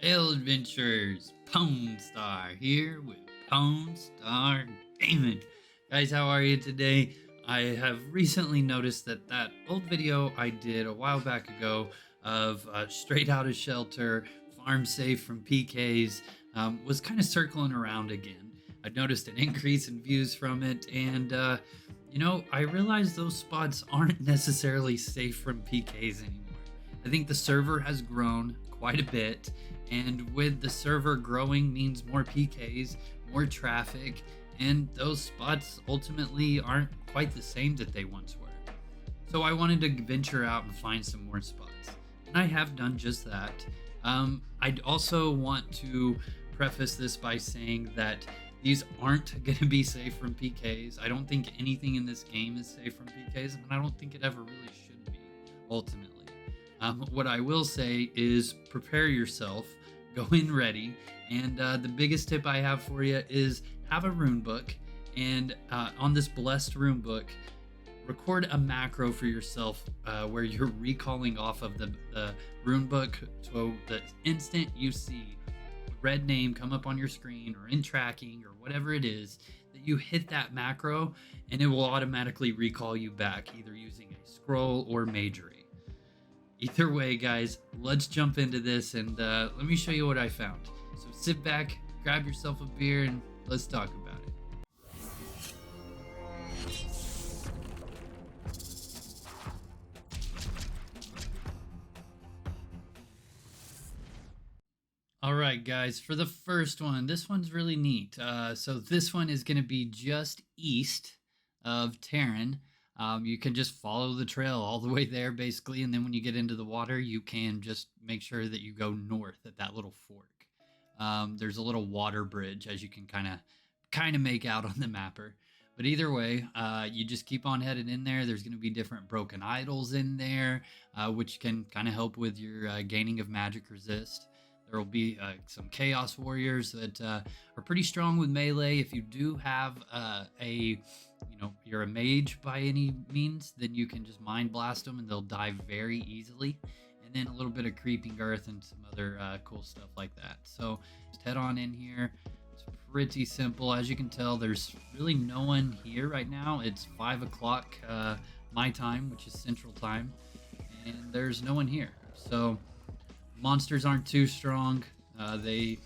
Hail adventurers, Pwnstarr here with Pwnstarr Gaming. Guys, how are you today? I have recently noticed that old video I did a while back ago of straight out of shelter, farm safe from PKs, was kind of circling around again. I noticed an increase in views from it, and I realized those spots aren't necessarily safe from PKs anymore. I think the server has grown quite a bit, and with the server growing means more PKs, more traffic, and those spots ultimately aren't quite the same that they once were. So I wanted to venture out and find some more spots, and I have done just that. I'd also want to preface this by saying that these aren't going to be safe from PKs. I don't think anything in this game is safe from PKs, and I don't think it ever really should be, ultimately. What I will say is prepare yourself, go in ready, and the biggest tip I have for you is have a rune book, and on this blessed rune book, record a macro for yourself where you're recalling off of the rune book, so the instant you see a red name come up on your screen or in tracking or whatever it is, that you hit that macro and it will automatically recall you back, either using a scroll or majoring. Either way, guys, let's jump into this and let me show you what I found. So sit back, grab yourself a beer, and let's talk about it. All right, guys, for the first one, this one's really neat. So this one is going to be just east of Terran. You can just follow the trail all the way there, basically, and then when you get into the water, you can just make sure that you go north at that little fork. There's a little water bridge, as you can kind of make out on the mapper. But either way, you just keep on heading in there. There's going to be different broken idols in there, which can kind of help with your gaining of magic resist. There will be some Chaos Warriors that are pretty strong with melee. If you do have you're a mage by any means, then you can just mind blast them and they'll die very easily. And then a little bit of creeping earth and some other cool stuff like that. So just head on in here. It's pretty simple. As you can tell, there's really no one here right now. It's 5 o'clock my time, which is Central Time, and there's no one here. So monsters aren't too strong. They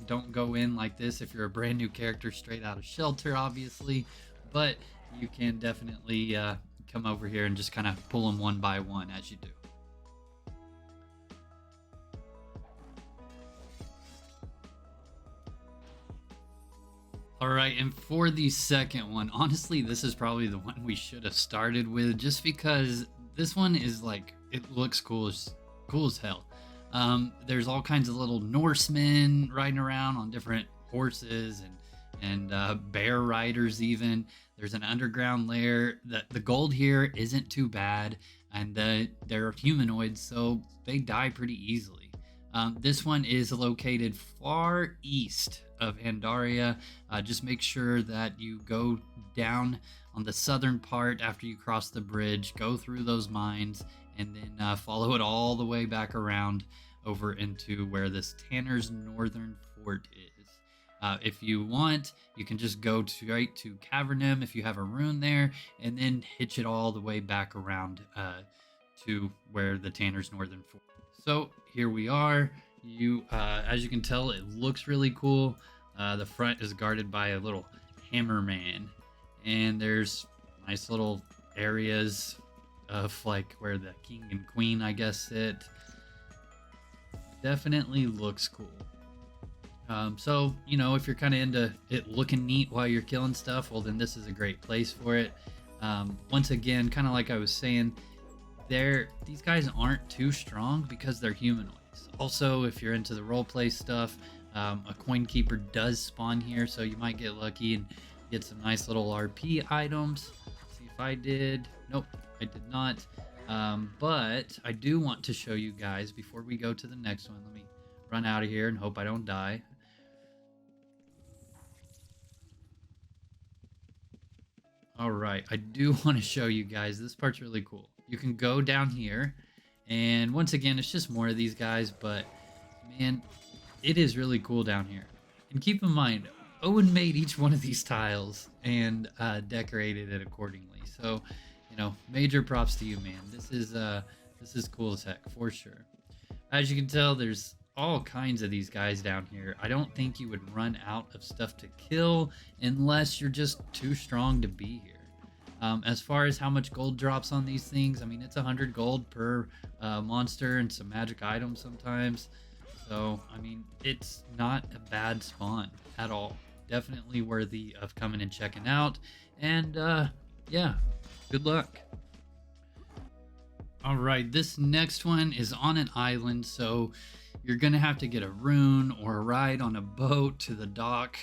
don't go in like this if you're a brand new character straight out of shelter, obviously, but you can definitely come over here and just kind of pull them one by one as you do. All right, and for the second one, honestly, this is probably the one we should have started with, just because this one is like, it looks cool as hell. There's all kinds of little Norsemen riding around on different horses and bear riders even. There's an underground lair. The gold here isn't too bad, and they're humanoids, so they die pretty easily. This one is located far east of Andaria. Just make sure that you go down on the southern part after you cross the bridge, go through those mines, and then follow it all the way back around over into where this Tanner's Northern Fort is. If you want, you can just go straight to Cavernem if you have a rune there, and then hitch it all the way back around to where the Tanner's Northern Fort. So here we are. As you can tell, it looks really cool. The front is guarded by a little hammerman, and there's nice little areas of like where the king and queen, I guess, sit. Definitely looks cool. So if you're kind of into it looking neat while you're killing stuff, well, then this is a great place for it. Once again, kind of like I was saying, these guys aren't too strong because they're humanoids. Also, if you're into the roleplay stuff, a coin keeper does spawn here, so you might get lucky and get some nice little RP items. Let's see if I did. Nope, I did not. But I do want to show you guys before we go to the next one. Let me run out of here and hope I don't die. All right, I do want to show you guys. This part's really cool. You can go down here, and once again, it's just more of these guys, but Man, it is really cool down here. And keep in mind, Owen made each one of these tiles and decorated it accordingly. So, you know, major props to you, man. This is cool as heck for sure. As you can tell, there's all kinds of these guys down here. I don't think you would run out of stuff to kill unless you're just too strong to be here. As far as how much gold drops on these things, I mean, it's 100 gold per monster and some magic items sometimes. So, I mean, it's not a bad spawn at all. Definitely worthy of coming and checking out. And yeah, good luck. All right, this next one is on an island, so you're gonna have to get a rune or a ride on a boat to the dock.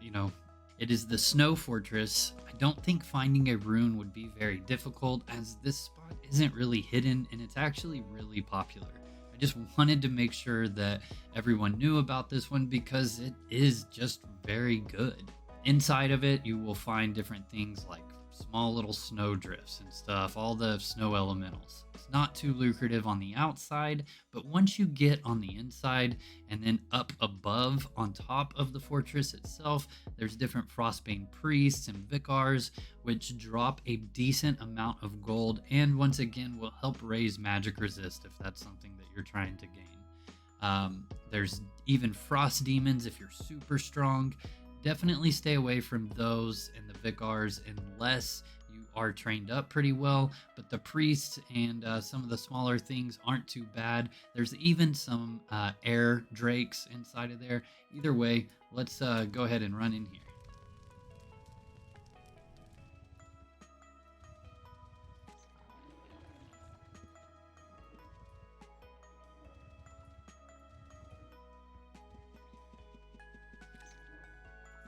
You know, it is the Snow Fortress. I don't think finding a rune would be very difficult, as this spot isn't really hidden and it's actually really popular. I just wanted to make sure that everyone knew about this one because it is just very good. Inside of it, you will find different things like small little snow drifts and stuff, all the snow elementals. It's not too lucrative on the outside, but once you get on the inside and then up above on top of the fortress itself, there's different Frostbane priests and vicars, which drop a decent amount of gold and once again will help raise magic resist if that's something that you're trying to gain. There's even frost demons if you're super strong. Definitely stay away from those and the vicars unless you are trained up pretty well, but the priests and some of the smaller things aren't too bad. There's even some air drakes inside of there. Either way, let's go ahead and run in here.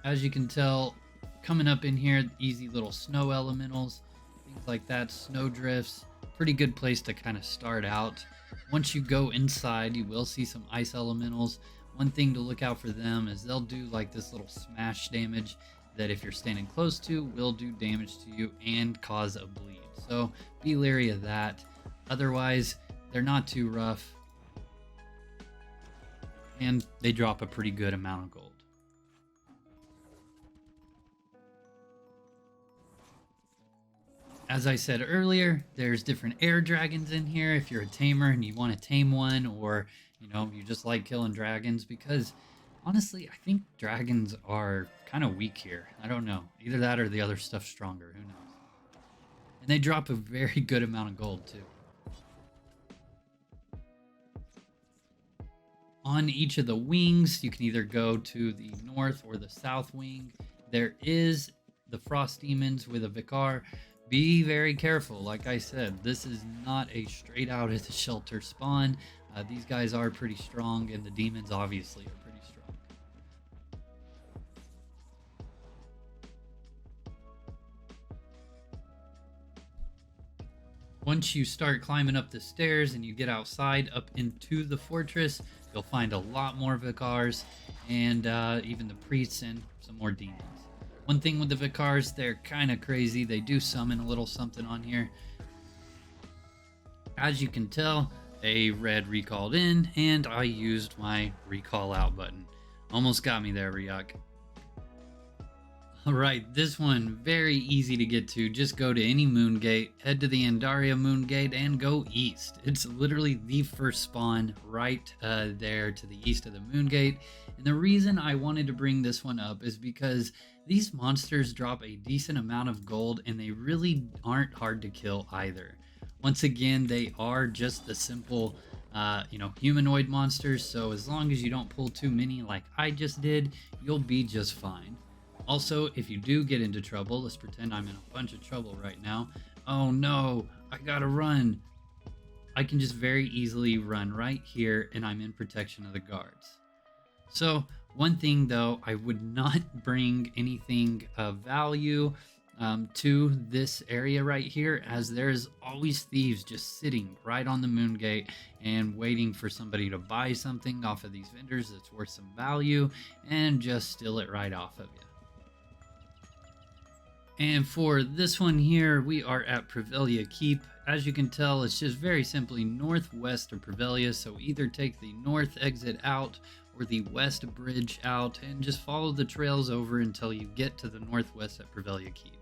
As you can tell, coming up in here, easy little snow elementals, things like that, snow drifts, pretty good place to kind of start out. Once you go inside, you will see some ice elementals. One thing to look out for them is they'll do like this little smash damage that if you're standing close to will do damage to you and cause a bleed. So be leery of that. Otherwise, they're not too rough and they drop a pretty good amount of gold. As I said earlier, there's different air dragons in here if you're a tamer and you want to tame one, or you know, you just like killing dragons, because honestly, I think dragons are kind of weak here. I don't know. Either that or the other stuff's stronger. Who knows? And they drop a very good amount of gold too. On each of the wings, you can either go to the north or the south wing. There is the frost demons with a vicar. Be very careful. Like I said, this is not a straight out of the shelter spawn. These guys are pretty strong, and the demons obviously are pretty strong. Once you start climbing up the stairs and you get outside up into the fortress, you'll find a lot more vicars and even the priests and some more demons. One thing with the vicars, they're kind of crazy. They do summon a little something on here. As you can tell, a red recalled in, and I used my recall out button. Almost got me there, Ryuk. Alright, this one, very easy to get to. Just go to any Moongate, head to the Andaria Moongate, and go east. It's literally the first spawn right there to the east of the Moongate. And the reason I wanted to bring this one up is because these monsters drop a decent amount of gold, and they really aren't hard to kill either. Once again, they are just the simple, humanoid monsters, so as long as you don't pull too many like I just did, you'll be just fine. Also, if you do get into trouble, let's pretend I'm in a bunch of trouble right now. Oh no, I gotta run. I can just very easily run right here, and I'm in protection of the guards. So, one thing though, I would not bring anything of value to this area right here, as there's always thieves just sitting right on the Moongate and waiting for somebody to buy something off of these vendors that's worth some value and just steal it right off of you. And for this one here, we are at Prevalia Keep. as you can tell, it's just very simply northwest of Prevalia, so either take the north exit out or the west bridge out and just follow the trails over until you get to the northwest at Prevalia Keep.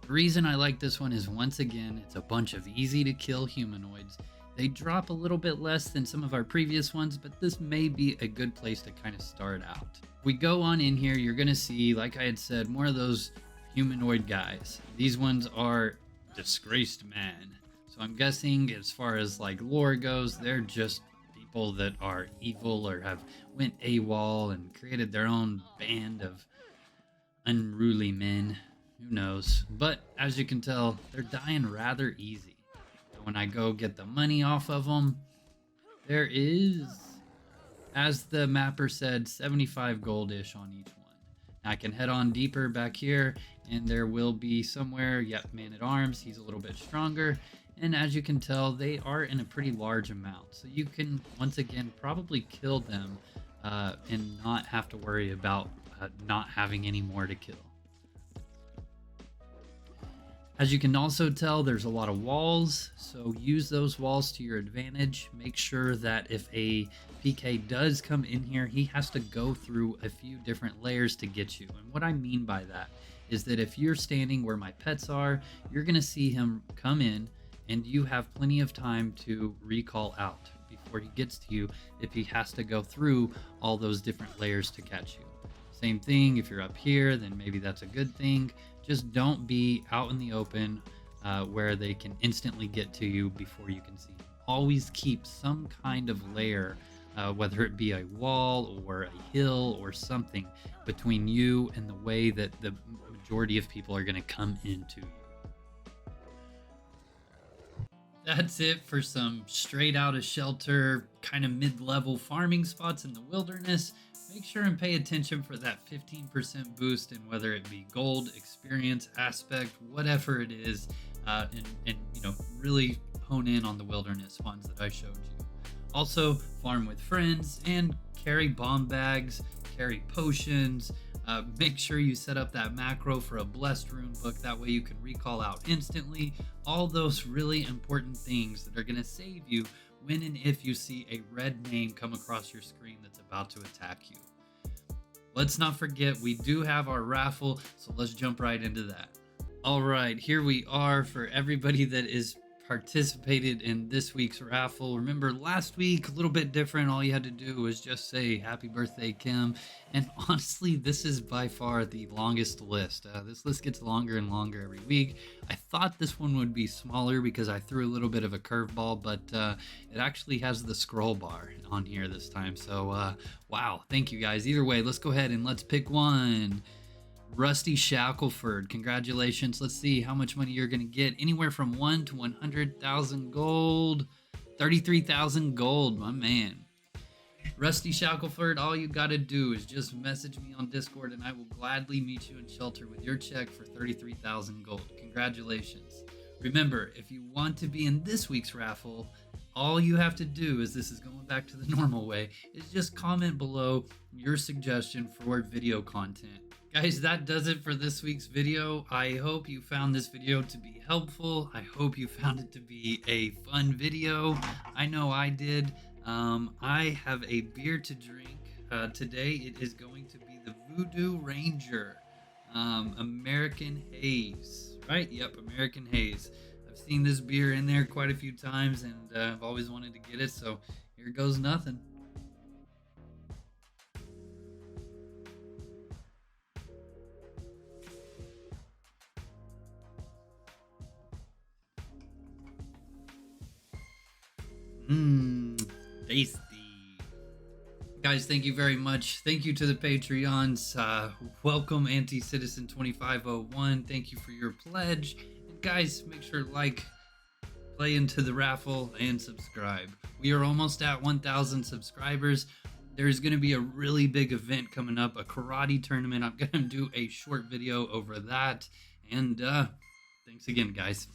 The reason I like this one is, once again, it's a bunch of easy to kill humanoids. They drop a little bit less than some of our previous ones, but this may be a good place to kind of start out. If we go on in here, you're going to see, like I had said, more of those humanoid guys. These ones are disgraced man. So I'm guessing, as far as like lore goes, they're just people that are evil or have went AWOL and created their own band of unruly men. Who knows? But as you can tell, they're dying rather easy. And when I go get the money off of them, there is, as the mapper said, 75 goldish on each one. Now I can head on deeper back here, and there will be somewhere, yep, man-at-arms. He's a little bit stronger. And as you can tell, they are in a pretty large amount. So you can, once again, probably kill them and not have to worry about not having any more to kill. As you can also tell, there's a lot of walls, so use those walls to your advantage. Make sure that if a PK does come in here, he has to go through a few different layers to get you. And what I mean by that is that if you're standing where my pets are, you're going to see him come in, and you have plenty of time to recall out before he gets to you if he has to go through all those different layers to catch you. Same thing, if you're up here, then maybe that's a good thing. Just don't be out in the open where they can instantly get to you before you can see them. Always keep some kind of layer, whether it be a wall or a hill or something, between you and the way that the majority of people are going to come into you. That's it for some straight out of shelter, kind of mid-level farming spots in the wilderness. Make sure and pay attention for that 15% boost in whether it be gold, experience, aspect, whatever it is, and you know, really hone in on the wilderness ones that I showed you. Also, farm with friends and carry bomb bags, carry potions. Make sure you set up that macro for a blessed rune book. That way you can recall out instantly. All those really important things that are going to save you when and if you see a red name come across your screen that's about to attack you. Let's not forget, we do have our raffle, so let's jump right into that. All right, here we are for everybody that is participated in this week's raffle. Remember, last week, a little bit different. All you had to do was just say happy birthday, Kim. And honestly, this is by far the longest list. This list gets longer and longer every week. I thought this one would be smaller because I threw a little bit of a curveball, but it actually has the scroll bar on here this time. So wow, thank you guys. Either way, let's go ahead and let's pick one. Rusty Shackleford, congratulations. Let's see how much money you're going to get. Anywhere from 1 to 100,000 gold. 33,000 gold, my man. Rusty Shackleford, all you got to do is just message me on Discord and I will gladly meet you in shelter with your check for 33,000 gold. Congratulations. Remember, if you want to be in this week's raffle, all you have to do, as this is going back to the normal way, is just comment below your suggestion for video content. Guys, that does it for this week's video. I hope you found this video to be helpful. I hope you found it to be a fun video. I know I did. I have a beer to drink. Today it is going to be the Voodoo Ranger American Haze. Right? Yep, American Haze. I've seen this beer in there quite a few times and I've always wanted to get it, so here goes nothing. Tasty. Guys, thank you very much. Thank you to the Patreons. Welcome Anti-Citizen 2501. Thank you for your pledge. And guys, make sure to like, play into the raffle, and subscribe. We are almost at 1,000 subscribers. There's going to be a really big event coming up, a karate tournament. I'm going to do a short video over that. And thanks again, guys.